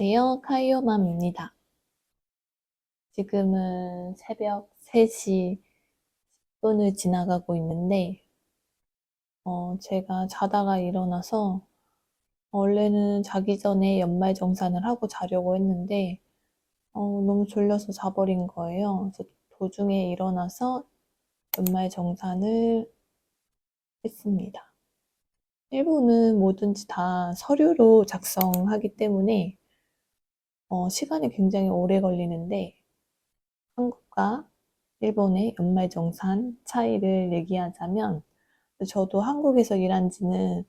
안녕하세요. 카이오맘입니다. 지금은 새벽 3시 10분을 지나가고 있는데, 제가 자다가 일어나서, 원래는 자기 전에 연말정산을 하고 자려고 했는데, 너무 졸려서 자버린 거예요. 그래서 도중에 일어나서 연말정산을 했습니다. 일본은 뭐든지 다 서류로 작성하기 때문에, 시간이 굉장히 오래 걸리는데, 한국과 일본의 연말정산 차이를 얘기하자면, 저도 한국에서 일한 지는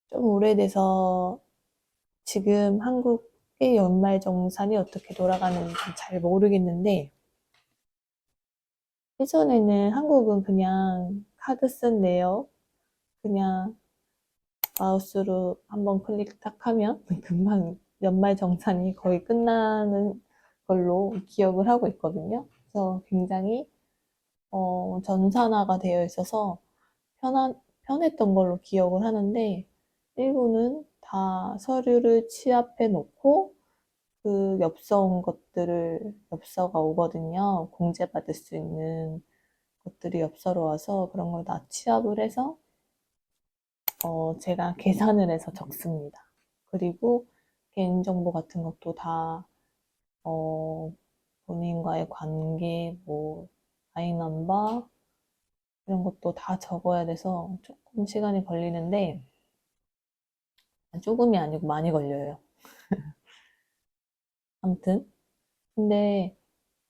좀 오래돼서 지금 한국의 연말정산이 어떻게 돌아가는지 잘 모르겠는데, 예전에는 한국은 그냥 카드 쓴 내역, 그냥 마우스로 한번 클릭 딱 하면 금방 연말정산이 거의 끝나는 걸로 기억을 하고 있거든요. 그래서 굉장히 전산화가 되어 있어서 편했던 걸로 기억을 하는데, 일본은 다 서류를 취합해 놓고, 그 엽서 온 것들을, 엽서가 오거든요. 공제받을 수 있는 것들이 엽서로 와서 그런 걸 다 취합을 해서, 제가 계산을 해서 적습니다. 그리고 개인정보 같은 것도 다, 어, 본인과의 관계, 뭐, 아이넘버, 이런 것도 다 적어야 돼서 조금 시간이 걸리는데, 조금이 아니고 많이 걸려요. 아무튼. 근데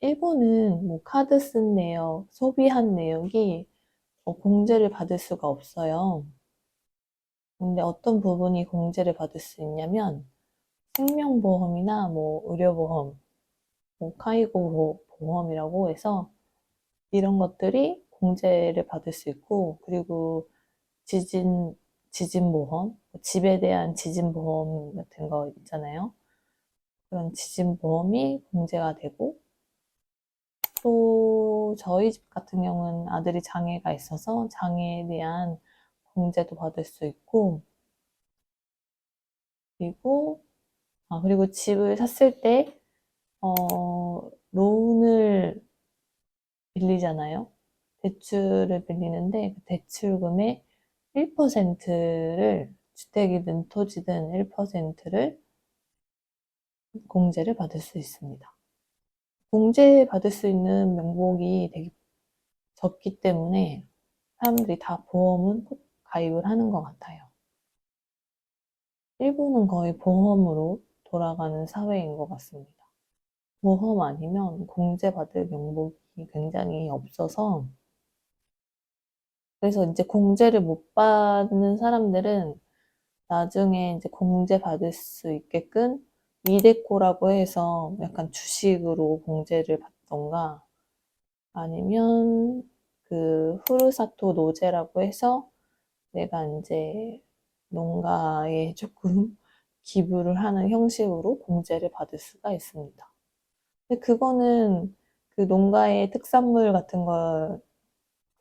일본은 뭐 카드 쓴 내역, 소비한 내역이 공제를 받을 수가 없어요. 근데 어떤 부분이 공제를 받을 수 있냐면 생명보험이나 뭐 의료보험, 뭐 카이고 보험이라고 해서 이런 것들이 공제를 받을 수 있고, 그리고 지진, 지진보험, 집에 대한 지진보험 같은 거 있잖아요. 그런 지진보험이 공제가 되고, 또 저희 집 같은 경우는 아들이 장애가 있어서 장애에 대한 공제도 받을 수 있고, 그리고, 그리고 집을 샀을 때, 론을 빌리잖아요. 대출을 빌리는데, 그 대출금의 1%를, 주택이든 토지든 1%를 공제를 받을 수 있습니다. 공제받을 수 있는 명목이 되게 적기 때문에 사람들이 다 보험은 꼭 가입을 하는 것 같아요. 일본은 거의 보험으로 돌아가는 사회인 것 같습니다. 보험 아니면 공제받을 명목이 굉장히 없어서, 그래서 이제 공제를 못 받는 사람들은 나중에 이제 공제받을 수 있게끔 이데코라고 해서 약간 주식으로 공제를 받던가, 아니면 그 후루사토 노제라고 해서 내가 이제 농가에 조금 기부를 하는 형식으로 공제를 받을 수가 있습니다. 근데 그거는 그 농가의 특산물 같은 걸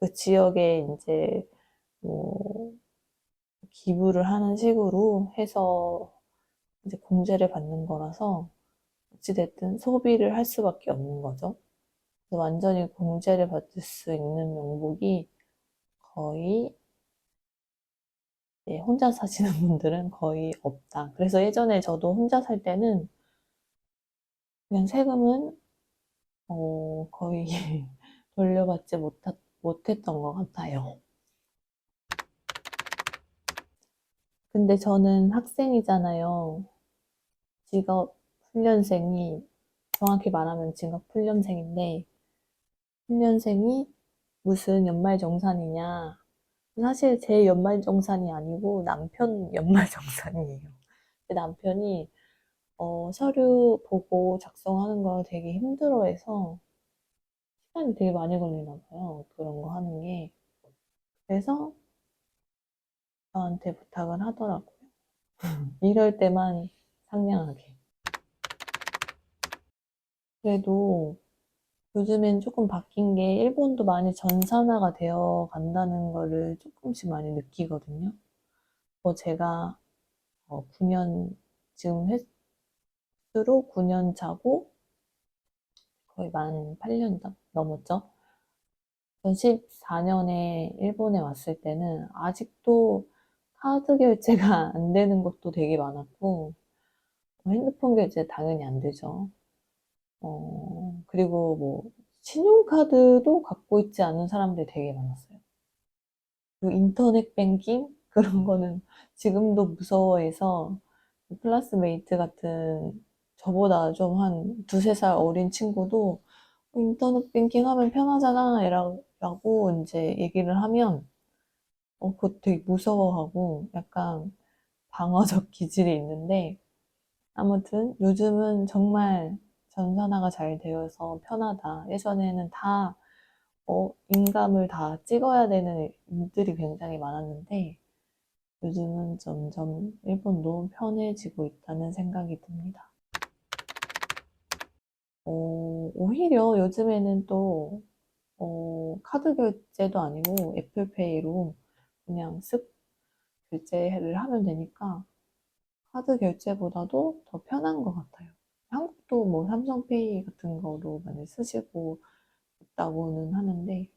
그 지역에 이제 뭐 기부를 하는 식으로 해서 이제 공제를 받는 거라서 어찌됐든 소비를 할 수밖에 없는 거죠. 그래서 완전히 공제를 받을 수 있는 명목이 거의, 혼자 사시는 분들은 거의 없다. 그래서 예전에 저도 혼자 살 때는 그냥 세금은 거의 돌려받지 못했던 것 같아요. 근데 저는 학생이잖아요. 직업 훈련생이, 정확히 말하면 직업 훈련생인데, 훈련생이 무슨 연말정산이냐. 사실 제 연말정산이 아니고 남편 연말정산이에요. 남편이 서류 보고 작성하는 걸 되게 힘들어해서 시간이 되게 많이 걸리나 봐요. 그런 거 하는 게. 그래서 저한테 부탁을 하더라고요. 이럴 때만 상냥하게. 그래도 요즘엔 조금 바뀐 게 일본도 많이 전산화가 되어 간다는 거를 조금씩 많이 느끼거든요. 제가 9년 지금 수로 9년 차고 거의 만 8년 넘었죠. 2014년에 일본에 왔을 때는 아직도 카드 결제가 안 되는 것도 되게 많았고, 핸드폰 결제 당연히 안 되죠. 그리고 뭐, 신용카드도 갖고 있지 않은 사람들이 되게 많았어요. 그리고 인터넷 뱅킹? 그런 거는 지금도 무서워해서, 클래스메이트 같은 저보다 좀 한 두세 살 어린 친구도 인터넷 뱅킹 하면 편하잖아, 라고 이제 얘기를 하면, 그거 되게 무서워하고 약간 방어적 기질이 있는데, 아무튼 요즘은 정말 전산화가 잘 되어서 편하다. 예전에는 다, 인감을 다 찍어야 되는 일들이 굉장히 많았는데, 요즘은 점점 일본도 편해지고 있다는 생각이 듭니다. 오히려 요즘에는 또, 카드 결제도 아니고 애플페이로 그냥 쓱 결제를 하면 되니까 카드 결제보다도 더 편한 것 같아요. 한국도 뭐 삼성페이 같은 거로 많이 쓰시고 있다고는 하는데,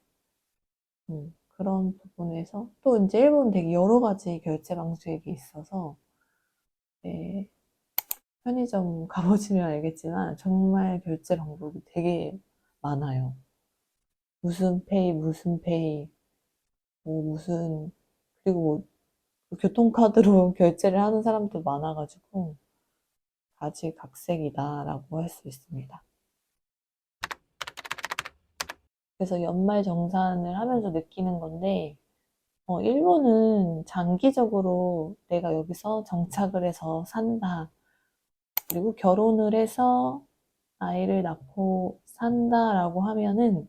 그런 부분에서 또 이제 일본 되게 여러 가지 결제 방식이 있어서, 네, 편의점 가보시면 알겠지만 정말 결제 방법이 되게 많아요. 무슨 페이, 무슨 페이, 뭐 무슨, 그리고 뭐 교통카드로 결제를 하는 사람도 많아가지고 가지각색이다라고 할 수 있습니다. 그래서 연말 정산을 하면서 느끼는 건데, 일본은 장기적으로 내가 여기서 정착을 해서 산다. 그리고 결혼을 해서 아이를 낳고 산다라고 하면은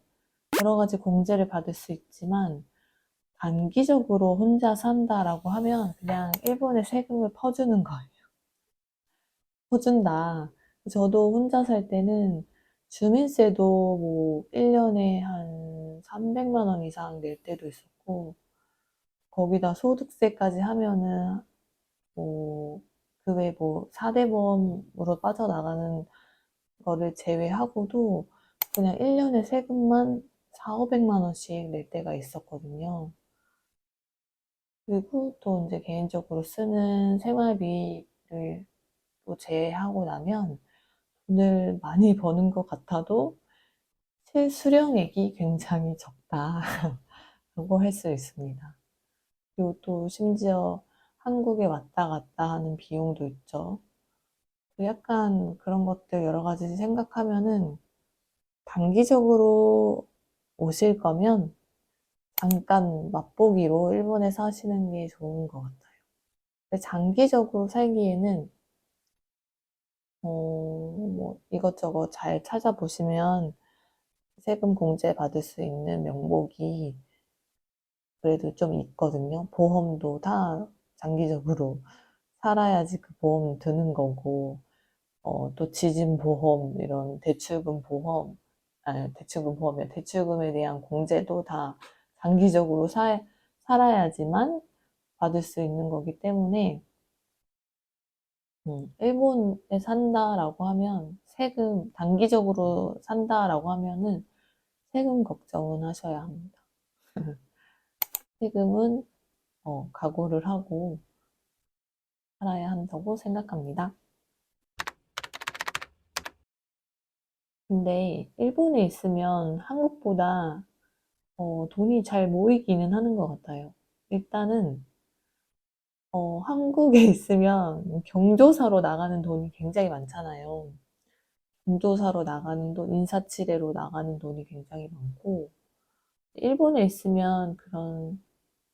여러 가지 공제를 받을 수 있지만, 단기적으로 혼자 산다라고 하면 그냥 일본에 세금을 퍼주는 거예요. 퍼준다. 저도 혼자 살 때는 주민세도 뭐 1년에 한 300만 원 이상 낼 때도 있었고, 거기다 소득세까지 하면은 뭐, 그 외 뭐 4대 보험으로 빠져나가는 거를 제외하고도 그냥 1년에 세금만 4, 500만 원씩 낼 때가 있었거든요. 그리고 또 이제 개인적으로 쓰는 생활비를 또 제외하고 나면 돈을 많이 버는 것 같아도 실수령액이 굉장히 적다라고 할 수 있습니다. 그리고 또 심지어 한국에 왔다 갔다 하는 비용도 있죠. 약간 그런 것들 여러 가지 생각하면은 단기적으로 오실 거면 잠깐 맛보기로 일본에 사시는 게 좋은 것 같아요. 근데 장기적으로 살기에는 뭐 이것저것 잘 찾아보시면 세금 공제 받을 수 있는 명목이 그래도 좀 있거든요. 보험도 다 장기적으로 살아야지 그 보험 드는 거고, 또 지진 보험, 이런 대출금 보험, 아니, 대출금 보험이야. 대출금에 대한 공제도 다 장기적으로 살아야지만 받을 수 있는 거기 때문에, 일본에 산다라고 하면 세금, 단기적으로 산다라고 하면은 세금 걱정은 하셔야 합니다. 세금은, 각오를 하고 살아야 한다고 생각합니다. 근데 일본에 있으면 한국보다 돈이 잘 모이기는 하는 것 같아요. 일단은 한국에 있으면 경조사로 나가는 돈이 굉장히 많잖아요. 경조사로 나가는 돈, 인사치레로 나가는 돈이 굉장히 많고, 일본에 있으면 그런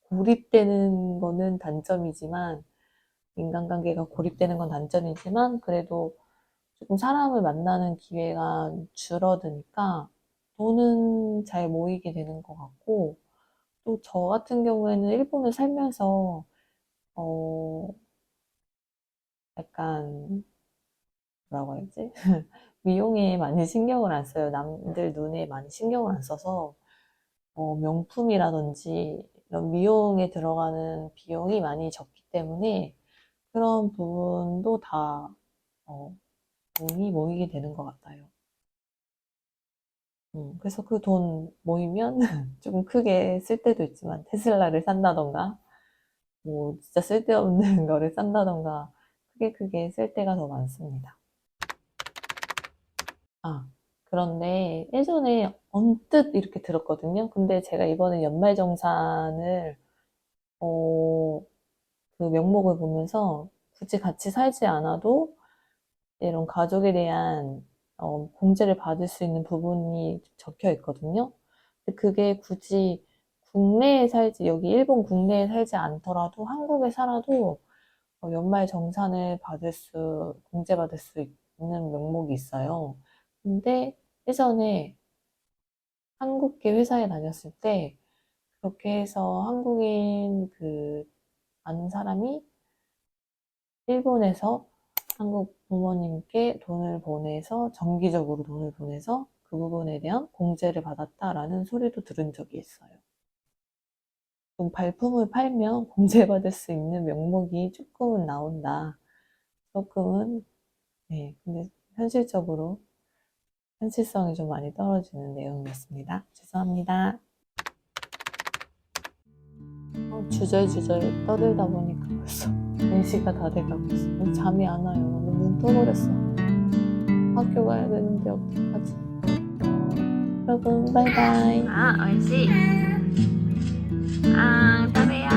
고립되는 거는 단점이지만, 인간관계가 고립되는 건 단점이지만, 그래도 조금 사람을 만나는 기회가 줄어드니까 돈은 잘 모이게 되는 것 같고, 또 저 같은 경우에는 일본에 살면서, 어, 약간, 뭐라고 해야지? 미용에 많이 신경을 안 써요. 남들 눈에 많이 신경을 안 써서, 명품이라든지, 이런 미용에 들어가는 비용이 많이 적기 때문에, 그런 부분도 다, 어, 돈이 모이게 되는 것 같아요. 그래서 그 돈 모이면 조금 크게 쓸 때도 있지만 테슬라를 산다던가 뭐 진짜 쓸데없는 거를 산다던가 크게 쓸 때가 더 많습니다. 아, 그런데 예전에 언뜻 이렇게 들었거든요. 근데 제가 이번에 연말정산을 그 명목을 보면서 굳이 같이 살지 않아도 이런 가족에 대한 공제를 받을 수 있는 부분이 적혀 있거든요. 근데 그게 굳이 국내에 살지, 여기 일본 국내에 살지 않더라도 한국에 살아도 연말 정산을 공제받을 수 있는 명목이 있어요. 근데 예전에 한국계 회사에 다녔을 때 그렇게 해서 한국인 아는 사람이 일본에서 한국 부모님께 정기적으로 돈을 보내서 그 부분에 대한 공제를 받았다라는 소리도 들은 적이 있어요. 좀 발품을 팔면 공제받을 수 있는 명목이 조금은 나온다. 조금은, 네. 근데 현실성이 좀 많이 떨어지는 내용이었습니다. 죄송합니다. 주절주절 떠들다 보니까 벌써 4시가 다 돼가고 있어. 잠이 안 와요. 눈 떠버렸어. 학교 가야 되는데 어떡하지? 여러분, 바이바이. 美味しい。食べや。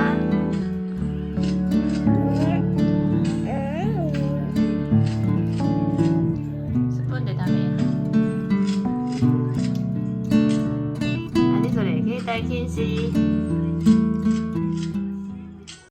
スプーンで食べや。何それ、携帯禁止。